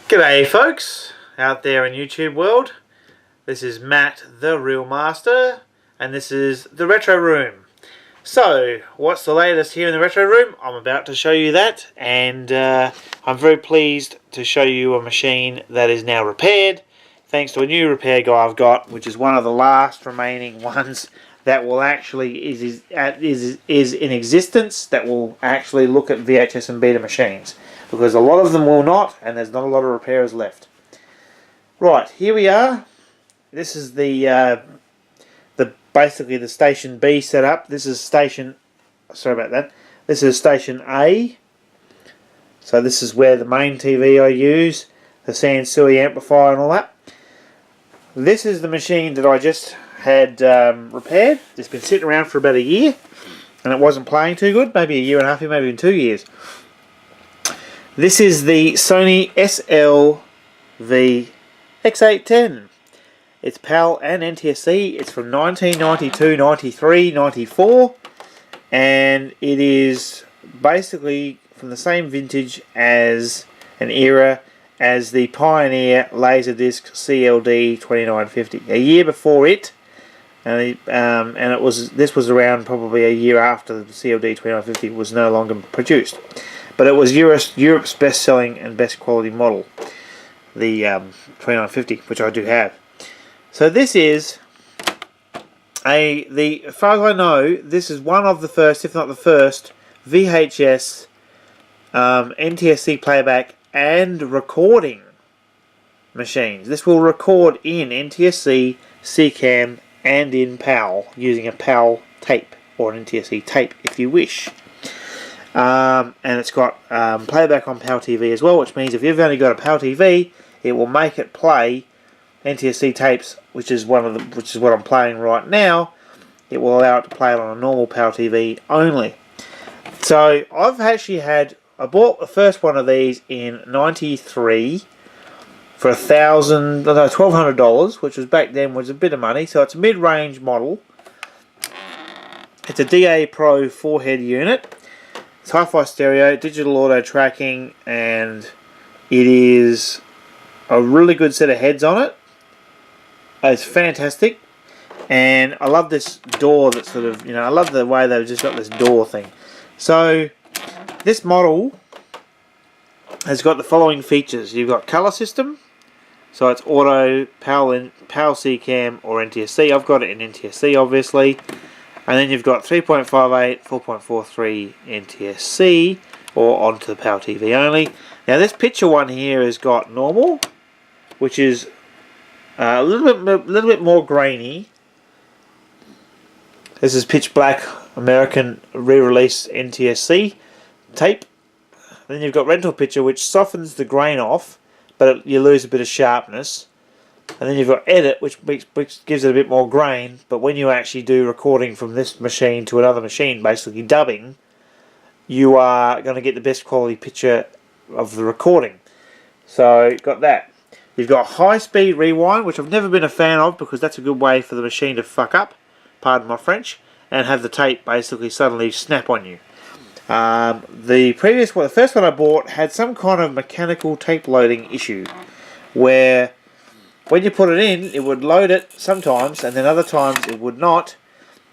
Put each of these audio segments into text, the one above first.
G'day folks out there in YouTube world. This is Matt the Real Master and this is the Retro Room. So what's the latest here in the Retro Room? I'm about to show you that, and I'm very pleased to show you a machine that is now repaired thanks to a new repair guy I've got, which is one of the last remaining ones that will actually is in existence, that will actually look at VHS and beta machines, because a lot of them will not, and there's not a lot of repairers left. Right, here we are. This is the basically the station B setup. This is station, sorry about that. This is station A. So this is where the main TV I use, the Sansui amplifier and all that. This is the machine that I just had repaired. It's been sitting around for about a year, and it wasn't playing too good. Maybe a year and a half, maybe even 2 years. This is the Sony SLV X810. It's PAL and NTSC. It's from 1992, 93, 94, and it is basically from the same vintage as an era as the Pioneer Laserdisc CLD 2950. A year before it, and this was around probably a year after the CLD 2950 was no longer produced. But it was Europe's best-selling and best-quality model, the 2950, which I do have. So this is as far as I know, this is one of the first, if not the first, VHS, NTSC playback and recording machines. This will record in NTSC, CCAM, and in PAL using a PAL tape or an NTSC tape, if you wish. And it's got playback on PAL TV as well, which means if you've only got a PAL TV, it will make it play NTSC tapes, which is what I'm playing right now. It will allow it to play it on a normal PAL TV only. So I've actually I bought the first one of these in '93 for $1,200, which was back then was a bit of money. So it's a mid-range model. It's a DA Pro 4-head unit. It's hi-fi stereo, digital auto tracking, and it is a really good set of heads on it. It's fantastic, and I love this door that sort of, I love the way they've just got this door thing. So this model has got the following features. You've got color system, so it's auto, PAL CCAM or NTSC. I've got it in NTSC obviously. And then you've got 3.58, 4.43 NTSC, or onto the PAL TV only. Now this picture one here has got normal, which is a little bit more grainy. This is pitch black American re-release NTSC tape. Then you've got rental picture, which softens the grain off, but you lose a bit of sharpness. And then you've got edit, which gives it a bit more grain, but when you actually do recording from this machine to another machine, basically dubbing, you are going to get the best quality picture of the recording. So you've got that. You've got high speed rewind, which I've never been a fan of, because that's a good way for the machine to fuck up, pardon my French, and have the tape basically suddenly snap on you. The first one I bought had some kind of mechanical tape loading issue, where when you put it in, it would load it sometimes, and then other times it would not,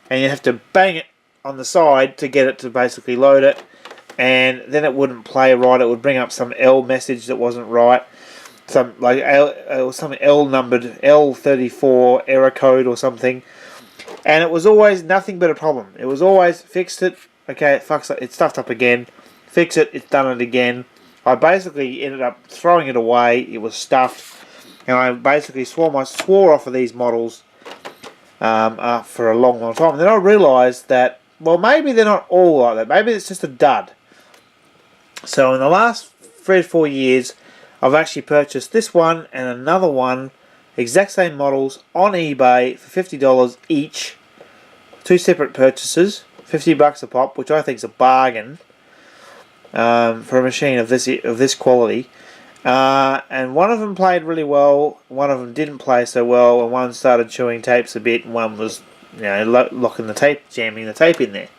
and you have to bang it on the side to get it to basically load it, and then it wouldn't play right. It would bring up some L message that wasn't right, some like some L numbered L34 error code or something, and it was always nothing but a problem. It was always fixed it, okay, it stuffed up again, fix it, it's done it again. I basically ended up throwing it away. It was stuffed. And I basically swore off of these models for a long time. And then I realised that, well, maybe they're not all like that. Maybe it's just a dud. So in the last 3 or 4 years, I've actually purchased this one and another one, exact same models, on eBay for $50 each. 2 separate purchases, $50 a pop, which I think is a bargain for a machine of this quality. And one of them played really well, one of them didn't play so well, and one started chewing tapes a bit, and one was, locking the tape, jamming the tape in there,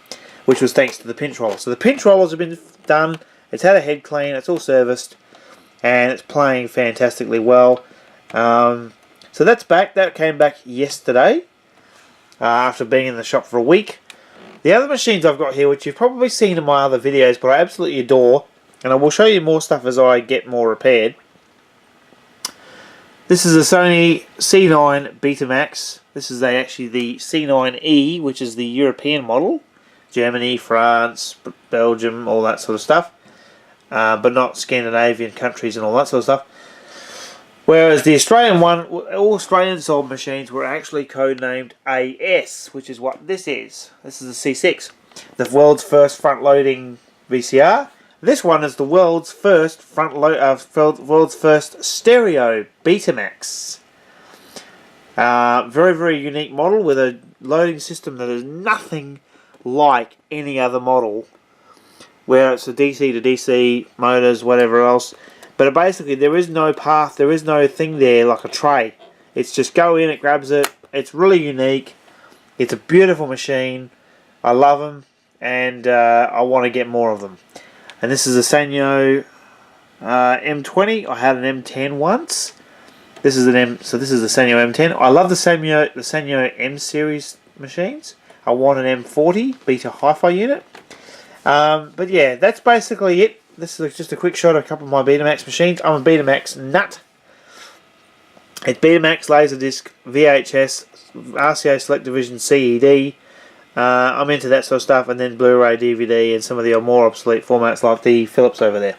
which was thanks to the pinch roller. So the pinch rollers have been done, it's had a head clean, it's all serviced, and it's playing fantastically well. So that's back. That came back yesterday after being in the shop for a week. The other machines I've got here, which you've probably seen in my other videos, but I absolutely adore, and I will show you more stuff as I get more repaired. This is a Sony C9 Betamax. This is actually the C9E, which is the European model. Germany, France, Belgium, all that sort of stuff. But not Scandinavian countries and all that sort of stuff. Whereas the Australian one, all Australian sold machines were actually codenamed AS, which is what this is. This is the C6, the world's first front-loading VCR. This one is the world's first world's first stereo Betamax. Very, very unique model with a loading system that is nothing like any other model, where it's a DC to DC motors, whatever else. But basically, there is no path, there is no thing there like a tray. It's just go in, it grabs it. It's really unique. It's a beautiful machine. I love them, and I want to get more of them. And this is a Sanyo M20. I had an M10 once. This is so this is the Sanyo M10. I love the Sanyo M series machines. I want an M40 Beta Hi-Fi unit. But yeah, that's basically it. This is just a quick shot of a couple of my Betamax machines. I'm a Betamax nut. It's Betamax, Laserdisc, VHS, RCA Select Division, CED. I'm into that sort of stuff, and then Blu-ray, DVD, and some of the more obsolete formats like the Philips over there.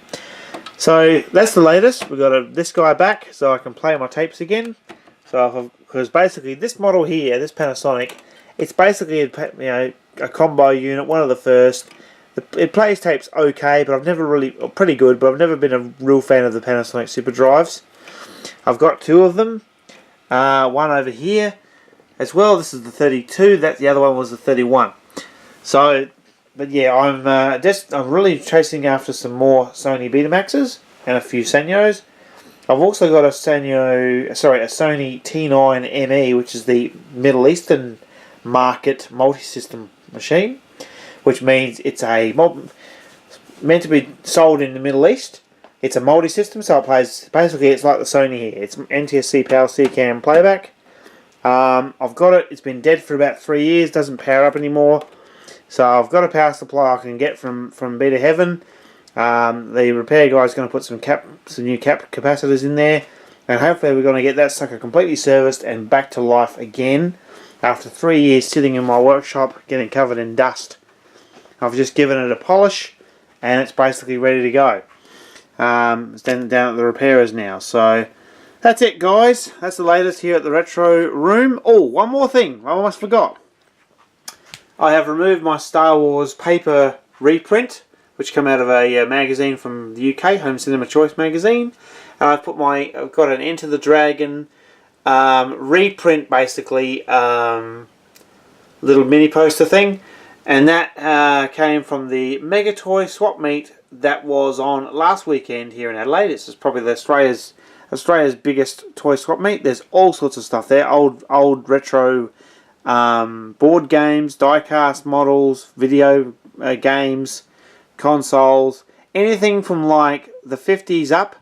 So that's the latest. We've got this guy back, so I can play my tapes again. So because basically this model here, this Panasonic, it's basically a combo unit, one of the first. It plays tapes okay, but I've never really, pretty good, but I've never been a real fan of the Panasonic Super Drives. I've got two of them, one over here as well. This is the 32. The other one was the 31. So, but yeah, I'm really chasing after some more Sony Betamaxes and a few Sanyos. I've also got a Sony T9 ME, which is the Middle Eastern market multi-system machine, which means it's meant to be sold in the Middle East. It's a multi-system, so it plays, basically it's like the Sony here. It's NTSC PAL C-Cam playback. I've got it. It's been dead for about 3 years. Doesn't power up anymore. So I've got a power supply I can get from Beta Heaven. The repair guy's going to put some new capacitors in there, and hopefully we're going to get that sucker completely serviced and back to life again after 3 years sitting in my workshop getting covered in dust. I've just given it a polish, and it's basically ready to go. It's down at the repairers now. So that's it, guys. That's the latest here at the Retro Room. Oh, one more thing I almost forgot. I have removed my Star Wars paper reprint, which came out of a magazine from the UK, Home Cinema Choice magazine. And I've got an Enter the Dragon reprint, basically, little mini poster thing. And that came from the Mega Toy Swap Meet that was on last weekend here in Adelaide. This is probably Australia's biggest toy swap meet. There's all sorts of stuff there. Old retro board games, die-cast models, video games, consoles, anything from like the 50s up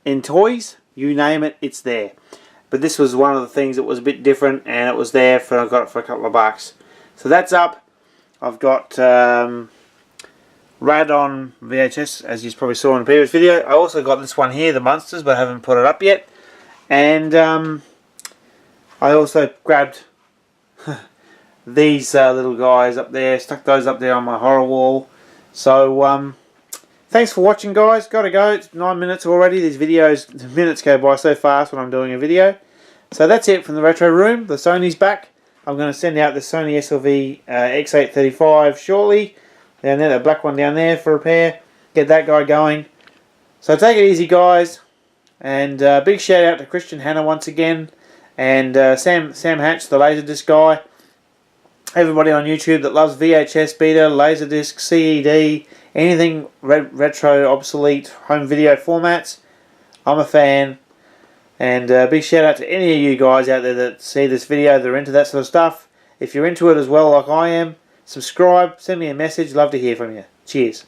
in toys, you name it, it's there. But this was one of the things that was a bit different, and it was there I got it for a couple of bucks. So that's up. I've got Rad on VHS, as you probably saw in the previous video. I also got this one here, the Monsters, but I haven't put it up yet. And I also grabbed these little guys up there, stuck those up there on my horror wall. So thanks for watching, guys. Gotta go. It's 9 minutes already. These videos, the minutes go by so fast when I'm doing a video. So that's it from the Retro Room. The Sony's back. I'm going to send out the Sony SLV X810 shortly. Down there, that black one down there for repair. Get that guy going. So take it easy, guys. And big shout out to Christian Hanna once again. And Sam Hatch, the Laserdisc guy. Everybody on YouTube that loves VHS, Beta, Laserdisc, CED, anything retro, obsolete, home video formats. I'm a fan. And big shout out to any of you guys out there that see this video, that are into that sort of stuff. If you're into it as well like I am, subscribe, send me a message, love to hear from you. Cheers.